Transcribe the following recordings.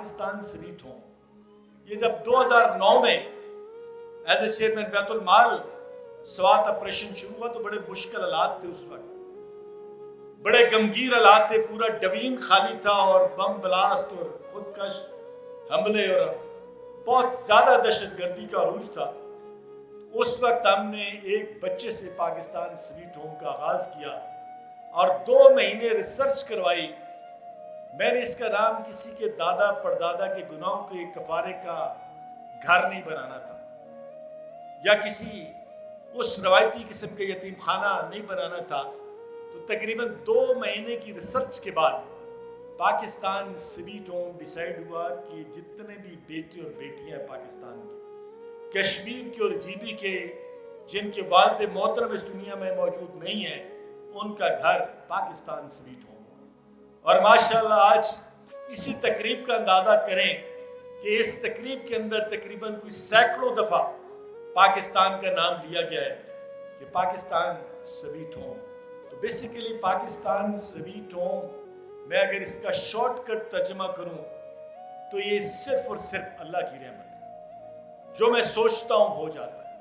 Pakistan sweet home, ये जब 2009 में as a chairman Baitul Mal Swat operation शुरू हुआ तो बड़े मुश्किल हालात थे उस वक्त, बड़े गमगीर हालात थे, पूरा डिवीजन खाली था और बम ब्लास्ट और खुदकश हमले और बहुत ज्यादा दहशतगर्दी का अरूज था। उस वक्त हमने एक बच्चे से पाकिस्तान स्वीट होम का आगाज किया और 2 महीने रिसर्च करवाई। मैंने इसका नाम किसी के दादा परदादा के गुनाहों के कफारे का घर नहीं बनाना था या किसी उस रवायती किस्म के यतीम खाना नहीं बनाना था। तो तकरीबन 2 महीने की रिसर्च के बाद पाकिस्तान स्वीट होम डिसाइड हुआ कि जितने भी बेटे और बेटियां हैं पाकिस्तान के, कश्मीर के और जीबी के, जिनके वालिद मोहतरम इस दुनिया में मौजूद नहीं है, उनका घर पाकिस्तान स्वीट होम होगा। और माशाल्लाह आज इसी तकरीब का अंदाज़ा करें कि इस तकरीब के अंदर तकरीबन कोई सैकड़ों दफ़ा पाकिस्तान का नाम लिया गया है कि पाकिस्तान स्वीट होम। तो बेसिकली पाकिस्तान स्वीट होम, मैं अगर इसका शॉर्टकट तर्जमा करूं तो ये सिर्फ और सिर्फ अल्लाह की रहमत है। जो मैं सोचता हूं हो जाता है।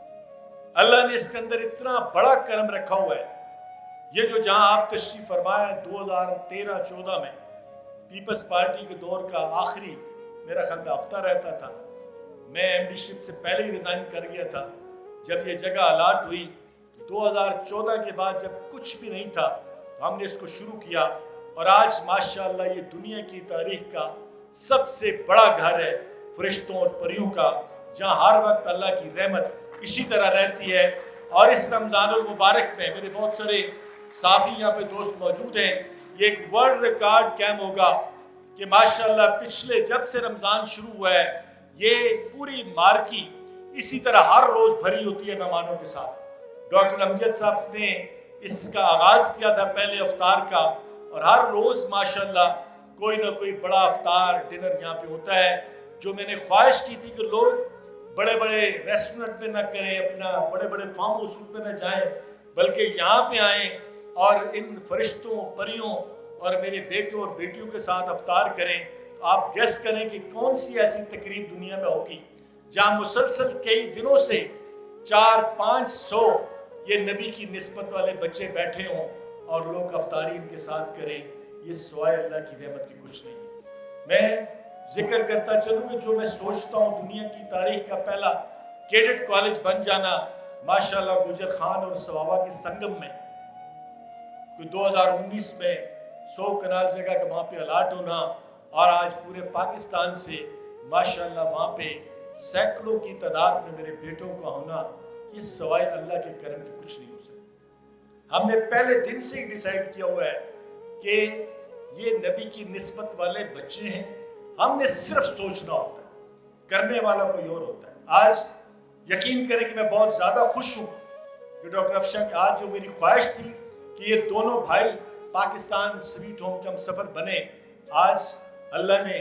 अल्लाह ने इसके अंदर इतना बड़ा करम रखा हुआ है। ये जो जहां आप तशरीफ फरमाया 2013-14 में पीपल्स पार्टी के दौर का आखिरी मेरा ख्याल में हफ्ता रहता था, मैं एमडीशिप से पहले ही रिजाइन कर गया था। जब ये जगह अलाट हुई 2014 के बाद जब कुछ भी नहीं था तो हमने इसको शुरू किया और आज माशाअल्लाह ये दुनिया की तारीख का सबसे बड़ा घर है फरिश्तों और परियों का, जहाँ हर वक्त अल्लाह की रहमत इसी तरह रहती है। और इस रमज़ानुल मुबारक में मेरे बहुत सारे साफ़ी यहाँ पे दोस्त मौजूद हैं। ये एक वर्ल्ड रिकॉर्ड कैंप होगा कि माशाअल्लाह पिछले जब से रमज़ान शुरू हुआ है ये पूरी मार्की इसी तरह हर रोज़ भरी होती है मेहमानों के साथ। डॉक्टर अमजद साहब ने इसका आगाज़ किया था पहले अफ्तार का और हर रोज़ माशाअल्लाह कोई ना कोई बड़ा अफ्तार डिनर यहाँ पे होता है। जो मैंने ख्वाहिश की थी कि लोग बड़े बड़े रेस्टोरेंट में ना करें, अपना बड़े बड़े फार्म हाउस में ना जाएं, बल्कि यहाँ पे आएँ और इन फरिश्तों परियों और मेरे बेटों और बेटियों के साथ अफ्तार करें। तो आप गेस करें कि कौन सी ऐसी तकरीब दुनिया में होगी जहाँ मुसलसल कई दिनों से 400-500 ये नबी की निस्बत वाले बच्चे बैठे हों और लोग अफ्तारी इनके साथ करें। ये सिवाय अल्लाह की रहमत की कुछ नहीं है। मैं जिक्र करता चलूँ कि जो मैं सोचता हूँ दुनिया की तारीख का पहला कैडेट कॉलेज बन जाना माशाल्लाह गुजर खान और सवाबा के संगम में 2019 में 100 कनाल जगह का वहाँ पे अलाट होना और आज पूरे पाकिस्तान से माशाल्लाह वहाँ पे सैकड़ों की तादाद में मेरे बेटों का होना, ये सवाए अल्लाह के करम की कुछ नहीं हो सकता। हमने पहले दिन से ही डिसाइड किया हुआ है कि ये नबी की निस्बत वाले बच्चे हैं, हमने सिर्फ सोचना होता है, करने वाला कोई और होता है। आज यकीन करें कि मैं बहुत ज़्यादा खुश हूँ कि डॉक्टर अफशा की आज जो मेरी ख्वाहिश थी कि ये दोनों भाई पाकिस्तान स्वीट होम के हम सफ़र बने, आज अल्लाह ने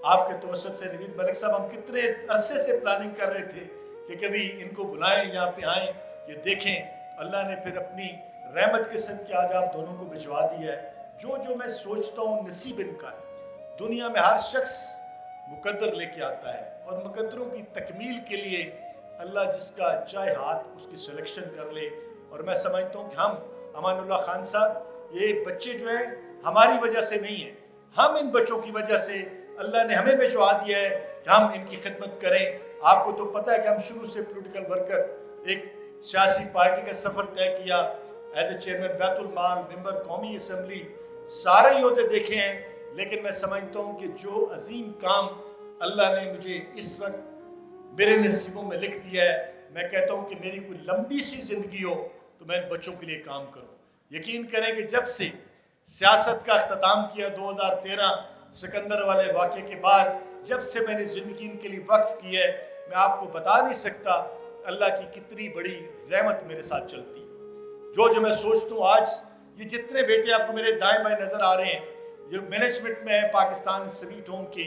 आपके तवसत से नवीद मलिक साहब, हम कितने अरसे से प्लानिंग कर रहे थे कि कभी इनको बुलाएं, यहाँ पे आएँ, ये देखें। अल्लाह ने फिर अपनी रहमत के सदके आज आप दोनों को भिजवा दिया है। जो मैं सोचता हूँ नसीब इनका है। दुनिया में हर शख्स मुकद्दर लेके आता है और मुकद्दरों की तकमील के लिए अल्लाह जिसका चाहे हाथ उसकी सिलेक्शन कर ले। और मैं समझता हूँ कि हम अमानुल्लाह खान साहब, ये बच्चे जो हैं हमारी वजह से नहीं है, हम इन बच्चों की वजह से अल्लाह ने हमें भिजवा दिया है कि हम इनकी खिदमत करें। आपको तो पता है कि हम शुरू से पॉलिटिकल वर्कर, एक सियासी पार्टी का सफ़र तय किया, as a chairman Baitul Mal, member कौमी असम्बली, सारे योदे देखे हैं। लेकिन मैं समझता हूँ कि जो अजीम काम अल्लाह ने मुझे इस वक्त मेरे नसीबों में लिख दिया है, मैं कहता हूँ कि मेरी कोई लंबी सी ज़िंदगी हो तो मैं इन बच्चों के लिए काम करूँ। यकीन करें कि जब से सियासत का अख्ताम किया 2013 सिकंदर वाले वाक़े के बाद, जब से मैंने ज़िंदगी इनके लिए वक्फ की है, मैं आपको बता नहीं सकता अल्लाह की कितनी बड़ी रहमत मेरे साथ चलती। जो मैं सोचता हूँ आज ये जितने बेटे आपको मेरे दाएं बाएं नज़र आ रहे हैं, जो मैनेजमेंट में है पाकिस्तान स्वीट होम के,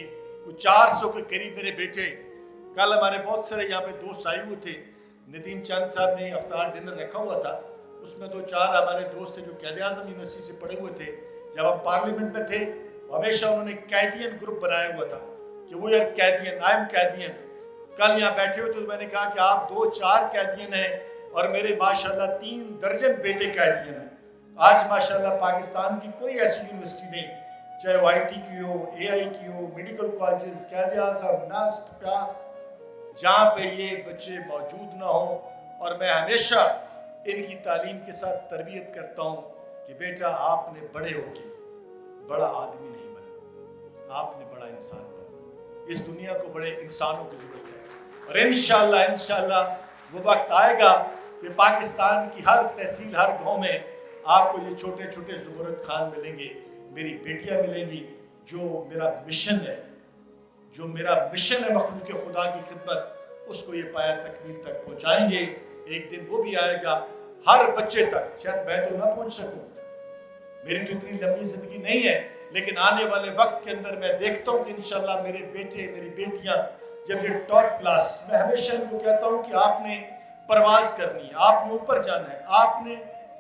वो 400 के करीब मेरे बेटे। कल हमारे बहुत सारे यहाँ पे दोस्त आए हुए थे, नदीम चंद साहब ने अफ्तार डिनर रखा हुआ था, उसमें 2-4 हमारे दोस्त थे जो कैद आज़म यूनिवर्सिटी से पढ़े हुए थे। जब हम पार्लियामेंट में थे हमेशा उन्होंने कैदियन ग्रुप बनाया हुआ था کہ وہ یار قیدین نائم قیدین کل یہاں بیٹھے ہوئے تو میں نے کہا کہ آپ 2-4 قیدین ہیں اور میرے ماشاءاللہ 3 درجن بیٹے قیدین ہیں. آج ماشاءاللہ پاکستان کی کوئی ایسی یونیورسٹی نہیں, چاہے وہ آئی ٹی کی ہو, اے آئی کی ہو, میڈیکل کالجز, قائد اعظم, نسٹ, پیاس, جہاں پہ یہ بچے موجود نہ ہوں. اور میں ہمیشہ ان کی تعلیم کے ساتھ تربیت کرتا ہوں کہ بیٹا آپ نے بڑے ہو کے بڑا آدمی نہیں بننا, آپ نے بڑا انسان بننا. اس دنیا کو بڑے انسانوں کی ضرورت ہے, اور انشاءاللہ وہ وقت آئے گا کہ پاکستان کی ہر تحصیل, ہر گاؤں میں آپ کو یہ چھوٹے چھوٹے زمرد خان ملیں گے, میری بیٹیاں ملیں گی, جو میرا مشن ہے مخلوق خدا کی خدمت, اس کو یہ پایا تکمیل تک پہنچائیں گے. ایک دن وہ بھی آئے گا ہر بچے تک. شاید میں تو نہ پہنچ سکوں, میری تو اتنی لمبی زندگی نہیں ہے, لیکن آنے والے وقت کے اندر میں دیکھتا ہوں کہ انشاءاللہ میرے بیٹے, میری بیٹیاں جب یہ ٹاپ کلاس, میں ہمیشہ ان کو کہتا ہوں کہ آپ نے پرواز کرنی ہے, آپ نے اوپر جانا ہے, آپ نے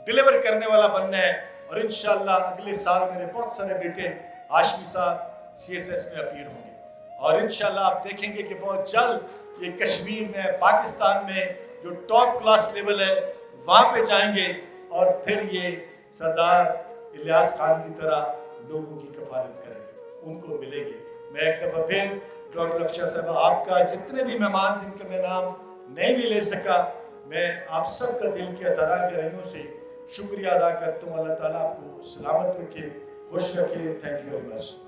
ڈیلیور کرنے والا بننا ہے. اور انشاءاللہ اگلے سال میرے بہت سارے بیٹے ہاشمی صاحب CSS میں اپیئر ہوں گے, اور انشاءاللہ آپ دیکھیں گے کہ بہت جلد یہ کشمیر میں, پاکستان میں جو ٹاپ کلاس لیول ہے وہاں پہ جائیں گے, اور پھر یہ سردار الیاس خان کی طرح لوگوں کی کفالت کریں گے, ان کو ملیں گے. میں ایک دفعہ پھر ڈاکٹر افشاں صاحب, آپ کا جتنے بھی مہمان جن کا میں نام نہیں بھی لے سکا, میں آپ سب کا دل کے ادارہ کے رنگوں سے شکریہ ادا کرتا ہوں. اللہ تعالیٰ آپ کو سلامت رکھے, خوش رکھے. Thank you very much.